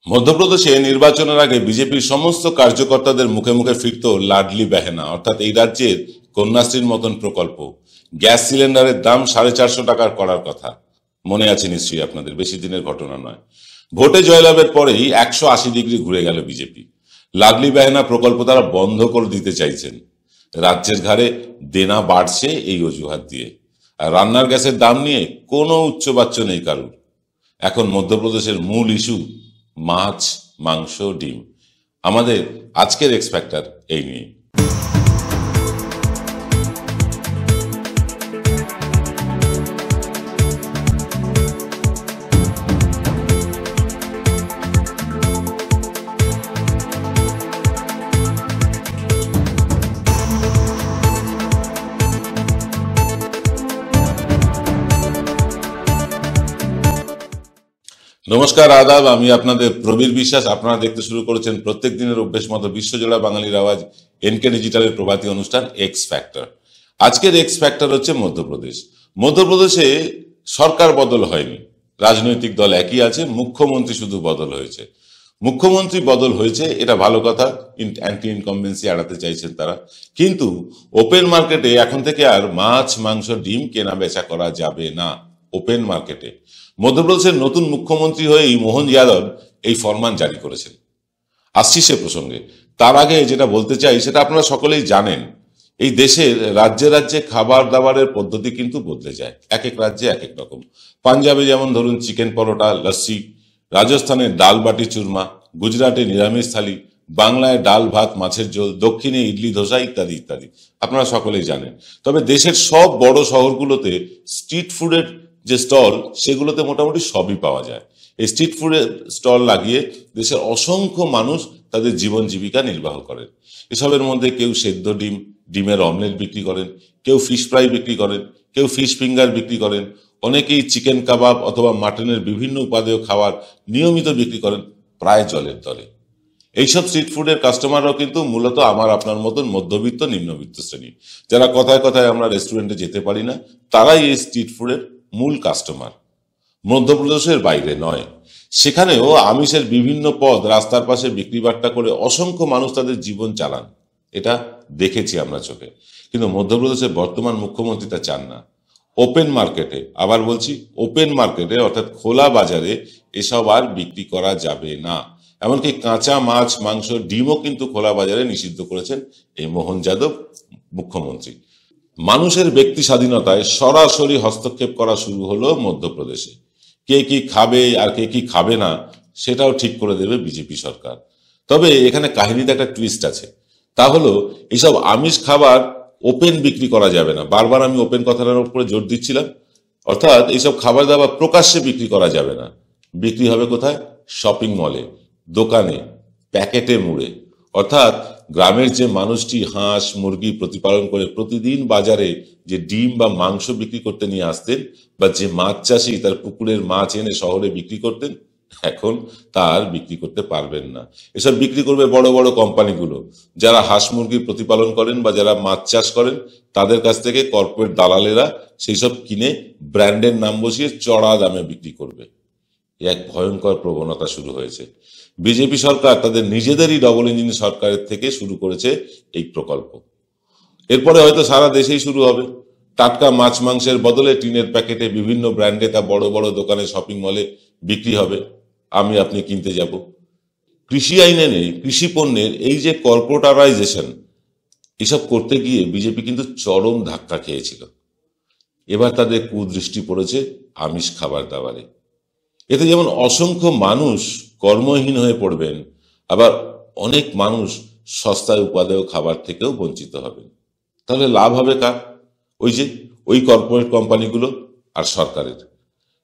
মধ্যপ্রদেশে নির্বাচনের আগে বিজেপির সমস্ত কার্যকর্তাদের মুখে মুখে ফিরত লাডলি বেহেনা, অর্থাৎ এই রাজ্যের কন্যাশ্রীর মতন প্রকল্প। গ্যাস সিলিন্ডারের দাম 450 টাকার করার কথা মনে আছে নিশ্চয়ই আপনাদের, বেশি দিনের ঘটনা নয়। ভোটে জয়লাভের পরেই 180 ডিগ্রি ঘুরে গেল বিজেপি। লাডলি বেহেনা প্রকল্প তারা বন্ধ করে দিতে চাইছেন। রাজ্যের ঘাড়ে দেনা বাড়ছে এই অজুহাত দিয়ে। আর রান্নার গ্যাসের দাম নিয়ে কোনো উচ্চবাচ্য নেই কারুর। এখন মধ্যপ্রদেশের মূল ইস্যু মাছ, মাংস, ডিম। আমাদের আজকের এক্স ফ্যাক্টর এই নিয়ে। নমস্কার, আদাব। আমি আপনাদের প্রবীর বিশ্বাস। আপনারা দেখতে শুরু করেছেন প্রত্যেক দিনের অভ্যেস মতো বিশ্বজোড়া বাঙালির আওয়াজ এনকে ডিজিটালের প্রভাতী অনুষ্ঠান এক্স ফ্যাক্টর। আজকের এক্স ফ্যাক্টর হচ্ছে মধ্যপ্রদেশ। মধ্যপ্রদেশে সরকার বদল হয়নি, রাজনৈতিক দল একই আছে, মুখ্যমন্ত্রী শুধু বদল হয়েছে। মুখ্যমন্ত্রী বদল হয়েছে, এটা ভালো কথা। অ্যান্টি ইনকম্বেন্সি এড়াতে চাইছেন তারা। কিন্তু ওপেন মার্কেটে এখন থেকে আর মাছ, মাংস, ডিম কেনা বেচা করা যাবে না। ওপেন মার্কেটে মধ্যপ্রদেশের নতুন মুখ্যমন্ত্রী হয়েই মোহন যাদব এই ফরমান জারি করেছেন। আসছি সে প্রসঙ্গে। তার আগে যেটা বলতে চাই সেটা আপনারা সকলেই জানেন, এই দেশের রাজ্যে রাজ্যে খাবার দাবারের পদ্ধতি কিন্তু বদলে যায়, এক এক রাজ্যে এক এক রকম। পাঞ্জাবে যেমন ধরুন চিকেন পরোটা, লস্যি, রাজস্থানে ডাল বাটি চুরমা, গুজরাটে নিরামিষ থালি, বাংলায় ডাল ভাত মাছের ঝোল, দক্ষিণে ইডলি ধোসা ইত্যাদি ইত্যাদি আপনারা সকলেই জানেন। তবে দেশের সব বড় শহরগুলোতে স্ট্রিট ফুডের যে স্টল, সেগুলোতে মোটামুটি সবই পাওয়া যায়। এই স্ট্রিট ফুডের স্টল লাগিয়ে দেশের অসংখ্য মানুষ তাদের জীবন জীবিকা নির্বাহ করেন। এসবের মধ্যে কেউ সেদ্ধ ডিম, ডিমের অমলেট বিক্রি করেন, কেউ ফিশ ফ্রাই বিক্রি করেন, কেউ ফিশ ফিঙ্গার বিক্রি করেন, অনেকেই চিকেন কাবাব অথবা মাটনের বিভিন্ন উপাদেয় খাবার নিয়মিত বিক্রি করেন প্রায় জলের তলে। এইসব স্ট্রিট ফুডের কাস্টমাররাও কিন্তু মূলত আমার আপনার মতন মধ্যবিত্ত নিম্নবিত্ত শ্রেণী, যারা কথায় কথায় আমরা রেস্টুরেন্টে যেতে পারি না, তারাই এই স্ট্রিট ফুডের মূল কাস্টমার। মধ্যপ্রদেশের বাইরে নয়, সেখানেও আমিষের বিভিন্ন পদ রাস্তার পাশে বিক্রি বাট্টা করে অসংখ্য মানুষ তাদের জীবন চালান। এটা দেখেছি আমরা চোখে। কিন্তু মধ্যপ্রদেশের বর্তমান মুখ্যমন্ত্রী তা চান না। ওপেন মার্কেটে, আবার বলছি ওপেন মার্কেটে অর্থাৎ খোলা বাজারে এসব আর বিক্রি করা যাবে না। এমনকি কাঁচা মাছ, মাংস, ডিমও কিন্তু খোলা বাজারে নিষিদ্ধ করেছেন এই মোহন যাদব মুখ্যমন্ত্রী। মানুষের ব্যক্তি স্বাধীনতায় সরাসরি হস্তক্ষেপ করা শুরু হলো মধ্যপ্রদেশে। কে কি খাবে আর কে কি খাবে না সেটাও ঠিক করে দেবে বিজেপি সরকার। তবে এখানে কাহিনীতে একটা টুইস্ট আছে। তা হলো এইসব আমিষ খাবার ওপেন বিক্রি করা যাবে না। বারবার আমি ওপেন কথাটার উপরে জোর দিচ্ছিলাম। অর্থাৎ এইসব খাবার দাবার প্রকাশ্যে বিক্রি করা যাবে না। বিক্রি হবে কোথায়? শপিং মলে, দোকানে, প্যাকেটে মুড়ে। অর্থাৎ গ্রামের যে মানুষটি হাঁস মুরগি প্রতিপালন করে প্রতিদিন বাজারে যে ডিম বা মাংস বিক্রি করতে নিয়ে আসতেন, বা যে মাছ চাষি তার পুকুরের মাছ এনে শহরে বিক্রি করতেন, এখন তার বিক্রি করতে পারবেন না। এসব বিক্রি করবে বড় বড় কোম্পানিগুলো, যারা হাঁস মুরগি প্রতিপালন করেন বা যারা মাছ চাষ করেন তাদের কাছ থেকে কর্পোরেট দালালেরা সেই সব কিনে ব্র্যান্ডের নাম বসিয়ে চড়া দামে বিক্রি করবে। এক ভয়ঙ্কর প্রবণতা শুরু হয়েছে। বিজেপি সরকার তাদের নিজেদেরই ডবল ইঞ্জিন সরকারের থেকে শুরু করেছে এই প্রকল্প। এরপরে হয়তো সারা দেশেই শুরু হবে। টাটকা মাছ মাংসের বদলে টিনের প্যাকেটে বিভিন্ন ব্র্যান্ডে তা বড় বড় দোকানে, শপিং মলে বিক্রি হবে। আমি আপনি কিনতে যাব। কৃষি আইন এনে কৃষি পণ্যের এই যে কর্পোরেটারাইজেশন, এসব করতে গিয়ে বিজেপি কিন্তু চরম ধাক্কা খেয়েছিল। এবার তাদের কুদৃষ্টি পড়েছে আমিষ খাবার দাবারে। এতে যেমন অসংখ্য মানুষ কর্মহীন হয়ে পড়বেন, আবার অনেক মানুষ সস্তায় উপাদেয় খাবার থেকেও বঞ্চিত হবেন। তাহলে লাভ হবে কার? ওই কর্পোরেট কোম্পানিগুলো আর সরকারের।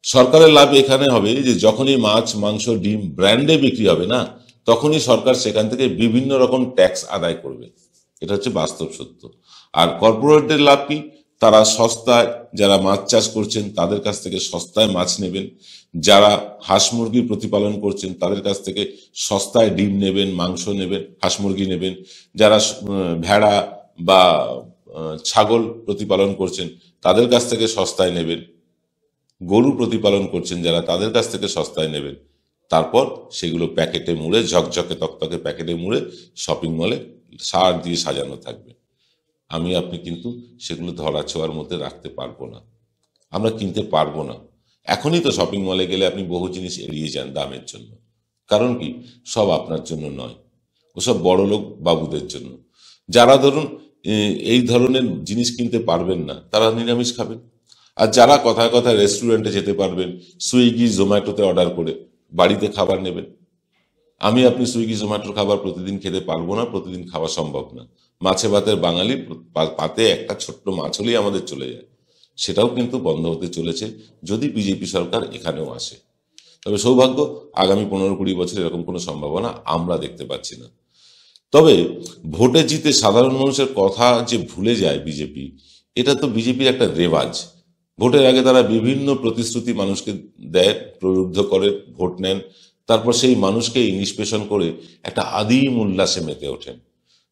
সরকারের লাভ এখানে হবে যে যখনই মাছ মাংস ডিম ব্র্যান্ডে বিক্রি হবে না, তখনই সরকার সেখান থেকে বিভিন্ন রকম ট্যাক্স আদায় করবে। এটা হচ্ছে বাস্তব সত্য। আর কর্পোরেটের লাভ কি? তারা সস্তায়, যারা মাছ চাষ করছেন তাদের কাছ থেকে সস্তায় মাছ নেবেন, যারা হাঁস মুরগি প্রতিপালন করছেন তাদের কাছ থেকে সস্তায় ডিম নেবেন, মাংস নেবেন, হাঁস মুরগি নেবেন, যারা ভেড়া বা ছাগল প্রতিপালন করছেন তাদের কাছ থেকে সস্তায় নেবেন, গরু প্রতিপালন করছেন যারা তাদের কাছ থেকে সস্তায় নেবেন। তারপর সেগুলো প্যাকেটে মুড়ে, ঝকঝকে তকতকে প্যাকেটে মুড়ে শপিং মলে সার দিয়ে সাজানো থাকবে। আপনি কিন্তু সেগুলো ধরা ছোঁয়ার মধ্যে রাখতে পারবো না, আমরা কিনতে পারবো না। এখনই তো শপিং মলে গেলে আপনি বহু জিনিস এড়িয়ে যান দামের জন্য। কারণ কি? সব আপনার জন্য নয়, ওসব বড়লোক বাবুদের জন্য। যারা ধরুন এই ধরনের জিনিস কিনতে পারবেন না, তারা নিরামিষ খাবেন। আর যারা কথায় কথায় রেস্টুরেন্টে যেতে পারবেন, সুইগি জোম্যাটোতে অর্ডার করে বাড়িতে খাবার নেবেন। আপনি সুইগি জোম্যাটোর খাবার প্রতিদিন খেতে পারবো না, প্রতিদিন খাওয়া সম্ভব না। মাছে ভাতের বাঙালি, পাতে একটা ছোট্ট মাছ হলেই আমাদের চলে যায়। সেটাও কিন্তু বন্ধ হতে চলেছে যদি বিজেপি সরকার এখানেও আসে। তবে সৌভাগ্য, আগামী 15-20 বছর এরকম কোনো সম্ভাবনা আমরা দেখতে পাচ্ছি না। তবে ভোটে জিতে সাধারণ মানুষের কথা যে ভুলে যায় বিজেপি, এটা তো বিজেপির একটা রেওয়াজ। ভোটের আগে তারা বিভিন্ন প্রতিশ্রুতি মানুষকে দেয়, প্রলুব্ধ করে ভোট নেন, তারপর সেই মানুষকে নিষ্পেষণ করে একটা আদিম উল্লাসে মেতে ওঠেন।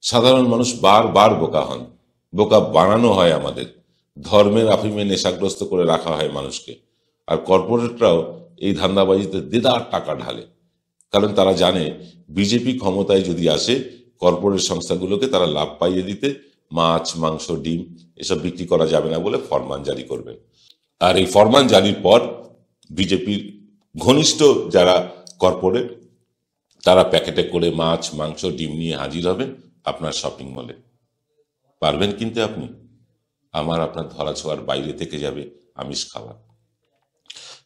সাধারণ মানুষ বারবার বোকা হন, বোকা বানানো হয় আমাদের, ধর্মের আফিমে নেশাগ্রস্ত করে রাখা হয় মানুষকে। আর কর্পোরেটরাও এই ধান্দাবাজিতে দেদার টাকা ঢালে, কারণ তারা জানে বিজেপি ক্ষমতায় যদি আসে, কর্পোরেট সংস্থাগুলোকে তারা লাভ পাইয়ে দিতে মাছ, মাংস, ডিম এসব বিক্রি করা যাবে না বলে ফরমান জারি করবেন। আর এই ফরমান জারির পর বিজেপির ঘনিষ্ঠ যারা কর্পোরেট, তারা প্যাকেটে করে মাছ, মাংস, ডিম নিয়ে হাজির হবেন আপনার শপিং মলে। পারবেন কিনতে আপনি? আপনার ধরা ছোঁয়ার বাইরে থেকে যাবে আমিষ খাবার।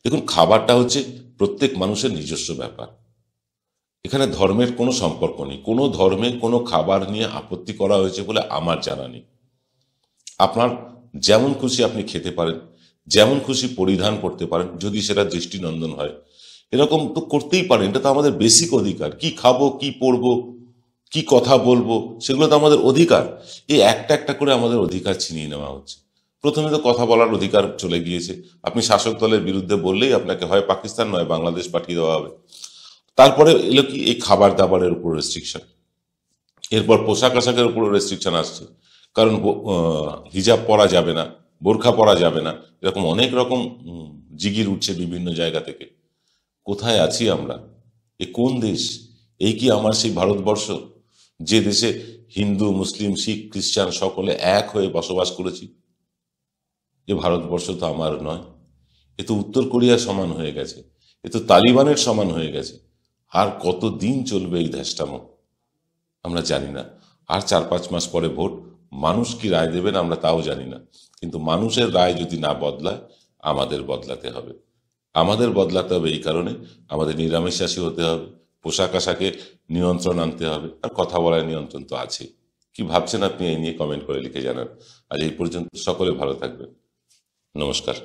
দেখুন, খাবারটা হচ্ছে প্রত্যেক মানুষের নিজস্ব ব্যাপার। এখানে ধর্মের কোনো সম্পর্ক নেই। কোনো ধর্মে কোনো খাবার নিয়ে আপত্তি করা হয়েছে বলে আমার জানা নেই। আপনার যেমন খুশি আপনি খেতে পারেন, যেমন খুশি পরিধান করতে পারেন, যদি সেটা দৃষ্টিনন্দন হয়। এরকম তো করতেই পারেন, এটা তো আমাদের বেসিক অধিকার। কি খাবো, কি পরবো, কি কথা বলবো, সেগুলো তো আমাদের অধিকার। এই একটা একটা করে আমাদের অধিকার ছিনিয়ে নেওয়া হচ্ছে। প্রথমে তো কথা বলার অধিকার চলে গিয়েছে। আপনি শাসক দলের বিরুদ্ধে বললেই আপনাকে হয় পাকিস্তান নয় বাংলাদেশ পাঠিয়ে দেওয়া হবে। তারপরে এলো কি, এই খাবার দাবারের উপর রেস্ট্রিকশন। এরপর পোশাক আশাকের উপর রেস্ট্রিকশন আসছে, কারণ হিজাব পরা যাবে না, বোরখা পরা যাবে না, এরকম অনেক রকম জিগির উঠছে বিভিন্ন জায়গা থেকে। কোথায় আছি আমরা? এ কোন দেশ? এই কি আমার সেই ভারতবর্ষ, যে দেশে হিন্দু, মুসলিম, শিখ, খ্রিস্টান সকলে এক হয়ে বসবাস করেছি? এ ভারতবর্ষ তো আমার নয়। এ তো উত্তর কোরিয়ার সমান হয়ে গেছে, এ তো তালিবানের সমান হয়ে গেছে। আর কতদিন চলবে এই ধ্যাসটামো আমরা জানি না। আর 4-5 মাস পরে ভোট, মানুষ কি রায় দেবেন আমরা তাও জানি না। কিন্তু মানুষের রায় যদি না বদলায়, আমাদের বদলাতে হবে। আমাদের বদলাতে হবে এই কারণে, আমাদের নিরামিষাশী হতে হবে, পোশাক আশাকে নিয়ন্ত্রণ আনতে হবে, আর কথা বলার নিয়ন্ত্রণ তো আছে। কি ভাবছেন আপনি এই নিয়ে কমেন্ট করে লিখে জানান। আজ এই পর্যন্ত, সকলে ভালো থাকবেন। নমস্কার।